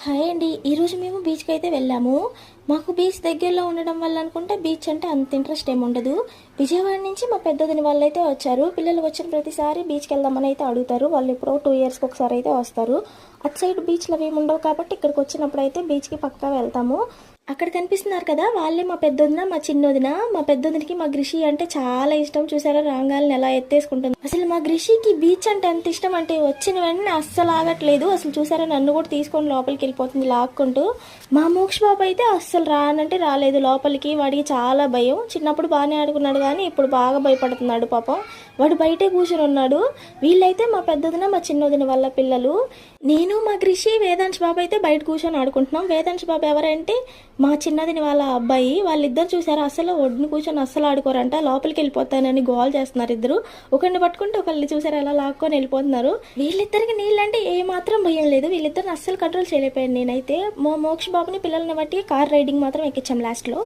Hi అండి. ఈరోజు మేము బీచ్కి అయితే వెళ్ళాము. మాకు బీచ్ దగ్గరలో ఉండడం వల్ల అనుకుంటే బీచ్ అంటే అంత ఇంట్రెస్ట్ ఏమి ఉండదు. విజయవాడ నుంచి మా పెద్దదిని వాళ్ళు అయితే వచ్చారు. పిల్లలు వచ్చిన ప్రతిసారి బీచ్కి వెళ్దామని అయితే అడుగుతారు. వాళ్ళు ఎప్పుడో 2 ఇయర్స్కి ఒకసారి అయితే వస్తారు. అటు సైడ్ బీచ్లు అవి ఉండవు కాబట్టి ఇక్కడికి వచ్చినప్పుడు అయితే బీచ్కి పక్కా వెళ్తాము. అక్కడ కనిపిస్తున్నారు కదా, వాళ్ళే మా పెద్దొదిన మా చిన్నొదిన. మా పెద్దొదినికి మా గ్రిషి అంటే చాలా ఇష్టం. చూసారా రాంగాలని ఎలా ఎత్తేసుకుంటుంది. అసలు మా గ్రిషికి బీచ్ అంటే ఎంత ఇష్టం అంటే వచ్చిన వెంటనే అస్సలు ఆగట్లేదు. అసలు చూసారా నన్ను కూడా తీసుకొని లోపలికి వెళ్ళిపోతుంది లాక్కుంటూ. మా మోక్ష బాబు అయితే అస్సలు రానంటే రాలేదు లోపలికి. వాడికి చాలా భయం. చిన్నప్పుడు బాగానే ఆడుకున్నాడు కానీ ఇప్పుడు బాగా భయపడుతున్నాడు పాపం. వాడు బయటే కూర్చొని ఉన్నాడు. వీళ్ళైతే మా పెద్దదిన మా చిన్నదిన వాళ్ళ పిల్లలు. నేను మా గ్రిషి వేదాంశ్ బాబు అయితే బయట కూర్చొని ఆడుకుంటున్నాం. వేదాంశ్ బాబు ఎవరంటే మా చిన్నదిని వాళ్ళ అబ్బాయి. వాళ్ళిద్దరు చూసారా అసలు ఒడ్డుని కూర్చొని అస్సలు ఆడుకోరంట. లోపలికి వెళ్ళిపోతానని గోల్ చేస్తున్నారు ఇద్దరు. ఒకరిని పట్టుకుంటే ఒకరిని చూసారా ఎలా లాక్కొని వెళ్ళిపోతున్నారు. వీళ్ళిద్దరికి నీళ్ళంటే ఏ మాత్రం భయం లేదు. వీళ్ళిద్దరిని అస్సలు కంట్రోల్ చేయలేకపోయాను నేనైతే. మా మోక్ష బాబుని పిల్లల్ని బట్టి కార్ రైడింగ్ మాత్రం ఎక్కించాం లాస్ట్ లో.